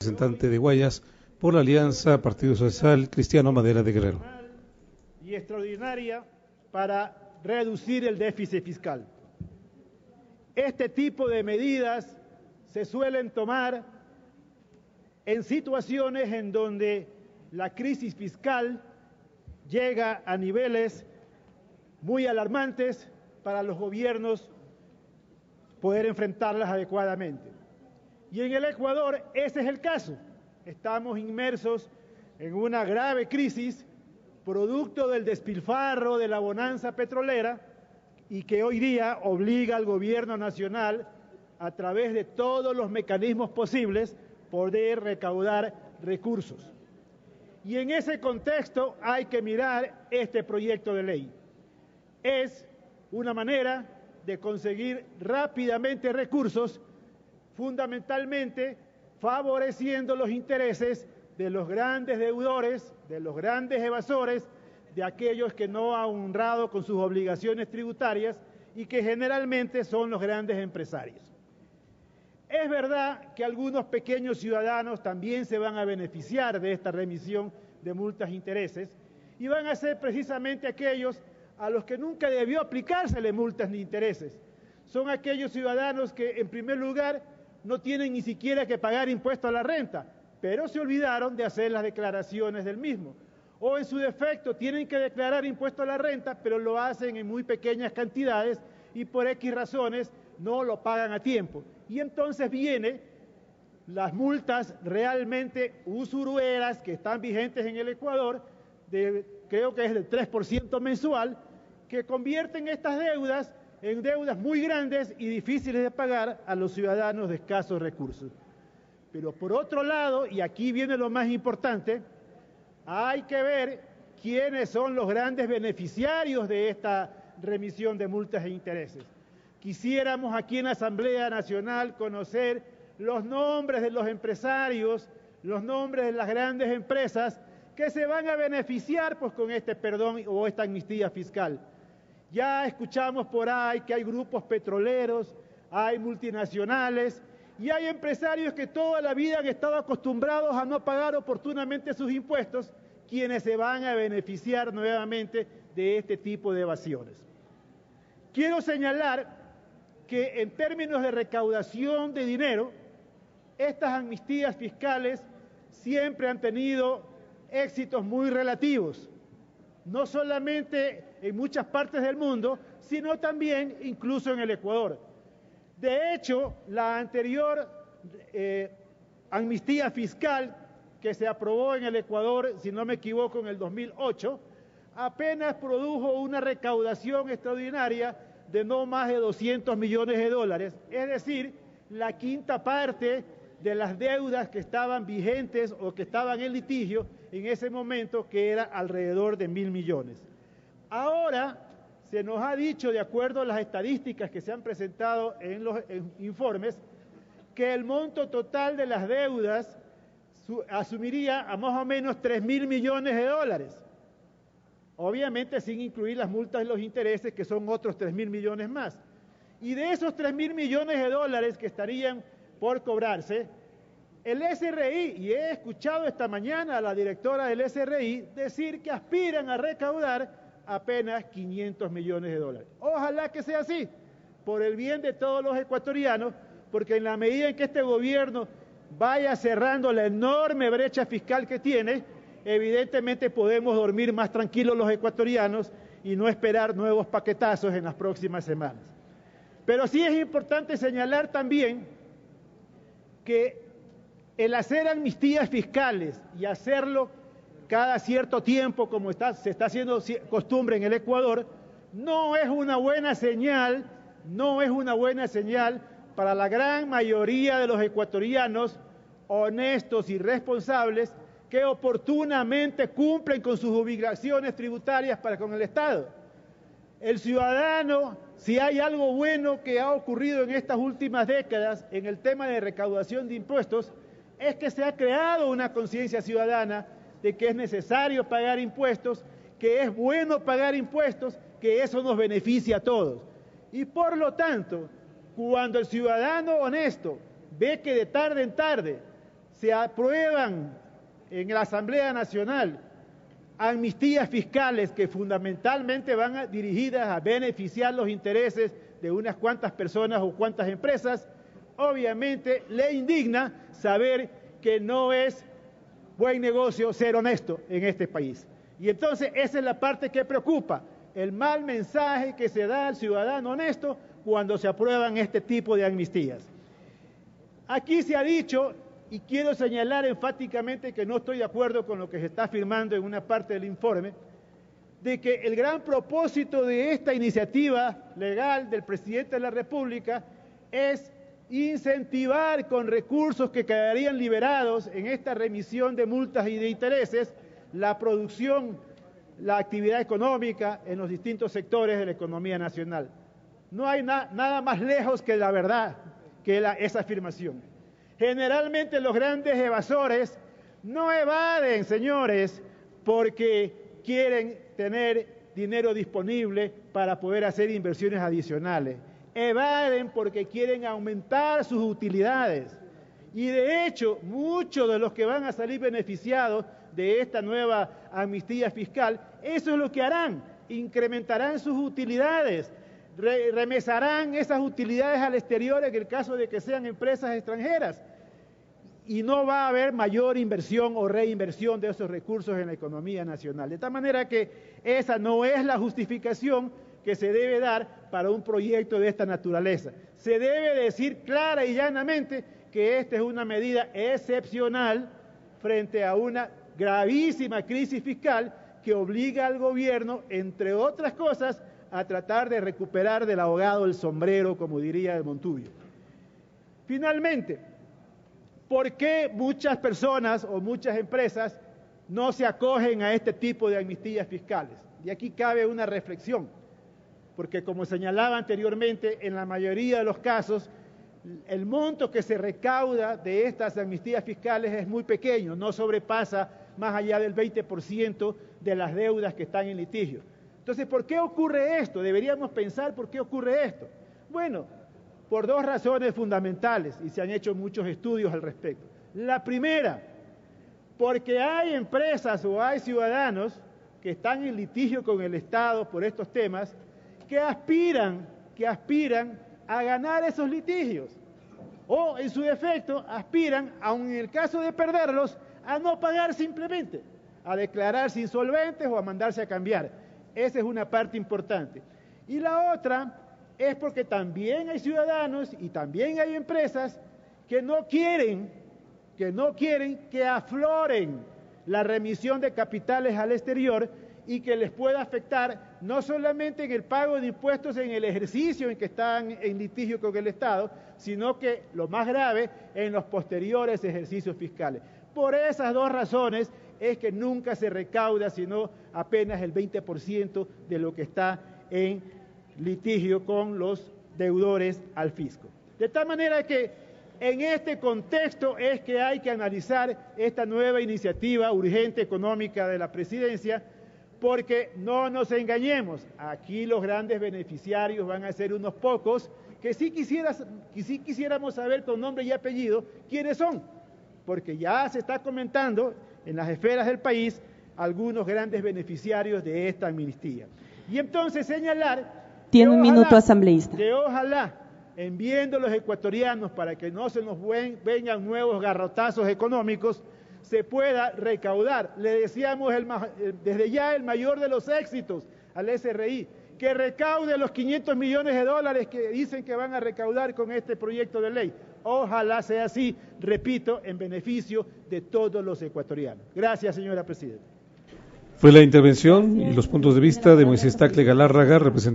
Representante de Guayas por la Alianza Partido Social Cristiano Madera de Guerrero. Y extraordinaria para reducir el déficit fiscal. Este tipo de medidas se suelen tomar en situaciones en donde la crisis fiscal llega a niveles muy alarmantes para los gobiernos poder enfrentarlas adecuadamente. Y en el Ecuador ese es el caso. Estamos inmersos en una grave crisis producto del despilfarro de la bonanza petrolera y que hoy día obliga al gobierno nacional a través de todos los mecanismos posibles poder recaudar recursos. Y en ese contexto hay que mirar este proyecto de ley. Es una manera de conseguir rápidamente recursos, fundamentalmente favoreciendo los intereses de los grandes deudores, de los grandes evasores, de aquellos que no han honrado con sus obligaciones tributarias y que generalmente son los grandes empresarios. Es verdad que algunos pequeños ciudadanos también se van a beneficiar de esta remisión de multas e intereses y van a ser precisamente aquellos a los que nunca debió aplicársele multas ni intereses. Son aquellos ciudadanos que, en primer lugar, no tienen ni siquiera que pagar impuesto a la renta, pero se olvidaron de hacer las declaraciones del mismo. O en su defecto tienen que declarar impuesto a la renta, pero lo hacen en muy pequeñas cantidades y por X razones no lo pagan a tiempo. Y entonces vienen las multas realmente usureras que están vigentes en el Ecuador, creo que es del 3% mensual, que convierten estas deudas en deudas muy grandes y difíciles de pagar a los ciudadanos de escasos recursos. Pero por otro lado, y aquí viene lo más importante, hay que ver quiénes son los grandes beneficiarios de esta remisión de multas e intereses. Quisiéramos aquí en la Asamblea Nacional conocer los nombres de los empresarios, los nombres de las grandes empresas que se van a beneficiar pues, con este perdón o esta amnistía fiscal. Ya escuchamos por ahí que hay grupos petroleros, hay multinacionales y hay empresarios que toda la vida han estado acostumbrados a no pagar oportunamente sus impuestos, quienes se van a beneficiar nuevamente de este tipo de evasiones. Quiero señalar que en términos de recaudación de dinero, estas amnistías fiscales siempre han tenido éxitos muy relativos, no solamente en muchas partes del mundo, sino también incluso en el Ecuador. De hecho, la anterior amnistía fiscal que se aprobó en el Ecuador, si no me equivoco, en el 2008, apenas produjo una recaudación extraordinaria de no más de 200 millones de dólares, es decir, la quinta parte de las deudas que estaban vigentes o que estaban en litigio en ese momento, que era alrededor de 1.000 millones. Ahora se nos ha dicho, de acuerdo a las estadísticas que se han presentado en los informes, que el monto total de las deudas asumiría a más o menos 3.000 millones de dólares. Obviamente sin incluir las multas y los intereses, que son otros 3.000 millones más. Y de esos 3.000 millones de dólares que estarían por cobrarse, el SRI, y he escuchado esta mañana a la directora del SRI decir que aspiran a recaudar apenas 500 millones de dólares. Ojalá que sea así, por el bien de todos los ecuatorianos, porque en la medida en que este gobierno vaya cerrando la enorme brecha fiscal que tiene, evidentemente podemos dormir más tranquilos los ecuatorianos y no esperar nuevos paquetazos en las próximas semanas. Pero sí es importante señalar también que el hacer amnistías fiscales y hacerlo cada cierto tiempo, como se está haciendo costumbre en el Ecuador, no es una buena señal para la gran mayoría de los ecuatorianos honestos y responsables que oportunamente cumplen con sus obligaciones tributarias para con el Estado. El ciudadano, si hay algo bueno que ha ocurrido en estas últimas décadas en el tema de recaudación de impuestos, es que se ha creado una conciencia ciudadana de que es necesario pagar impuestos, que es bueno pagar impuestos, que eso nos beneficia a todos. Y por lo tanto, cuando el ciudadano honesto ve que de tarde en tarde se aprueban en la Asamblea Nacional amnistías fiscales que fundamentalmente van dirigidas a beneficiar los intereses de unas cuantas personas o cuantas empresas, obviamente le indigna saber que no es buen negocio ser honesto en este país. Y entonces esa es la parte que preocupa, el mal mensaje que se da al ciudadano honesto cuando se aprueban este tipo de amnistías. Aquí se ha dicho, y quiero señalar enfáticamente que no estoy de acuerdo con lo que se está afirmando en una parte del informe, de que el gran propósito de esta iniciativa legal del presidente de la República es incentivar con recursos que quedarían liberados en esta remisión de multas y de intereses la producción, la actividad económica en los distintos sectores de la economía nacional. No hay nada más lejos que la verdad, que esa afirmación. Generalmente los grandes evasores no evaden, señores, porque quieren tener dinero disponible para poder hacer inversiones adicionales. Evaden porque quieren aumentar sus utilidades. Y de hecho, muchos de los que van a salir beneficiados de esta nueva amnistía fiscal, eso es lo que harán, incrementarán sus utilidades, remesarán esas utilidades al exterior en el caso de que sean empresas extranjeras. Y no va a haber mayor inversión o reinversión de esos recursos en la economía nacional. De tal manera que esa no es la justificación que se debe dar para un proyecto de esta naturaleza. Se debe decir clara y llanamente que esta es una medida excepcional frente a una gravísima crisis fiscal que obliga al gobierno, entre otras cosas, a tratar de recuperar del ahogado el sombrero, como diría el Montubio. Finalmente, ¿por qué muchas personas o muchas empresas no se acogen a este tipo de amnistías fiscales? Y aquí cabe una reflexión, porque como señalaba anteriormente, en la mayoría de los casos, el monto que se recauda de estas amnistías fiscales es muy pequeño, no sobrepasa más allá del 20% de las deudas que están en litigio. Entonces, ¿por qué ocurre esto? Deberíamos pensar por qué ocurre esto. Bueno, por dos razones fundamentales, y se han hecho muchos estudios al respecto. La primera, porque hay empresas o hay ciudadanos que están en litigio con el Estado por estos temas, que aspiran a ganar esos litigios, o en su defecto aspiran, aun en el caso de perderlos, a no pagar simplemente, a declararse insolventes o a mandarse a cambiar. Esa es una parte importante. Y la otra es porque también hay ciudadanos y también hay empresas que no quieren que afloren la remisión de capitales al exterior y que les pueda afectar no solamente en el pago de impuestos en el ejercicio en que están en litigio con el Estado, sino que, lo más grave, en los posteriores ejercicios fiscales. Por esas dos razones es que nunca se recauda sino apenas el 20% de lo que está en litigio con los deudores al fisco. De tal manera que en este contexto es que hay que analizar esta nueva iniciativa urgente económica de la presidencia, porque no nos engañemos, aquí los grandes beneficiarios van a ser unos pocos que sí quisiéramos saber con nombre y apellido quiénes son, porque ya se está comentando en las esferas del país algunos grandes beneficiarios de esta amnistía. Y entonces señalar... Tiene un minuto, asambleísta. Que ojalá, en viendo los ecuatorianos para que no se nos vengan nuevos garrotazos económicos, se pueda recaudar. Le deseamos desde ya el mayor de los éxitos al SRI, que recaude los 500 millones de dólares que dicen que van a recaudar con este proyecto de ley. Ojalá sea así, repito, en beneficio de todos los ecuatorianos. Gracias, señora presidenta. Fue la intervención y los puntos de vista de Moisés Tagle Galárraga, representante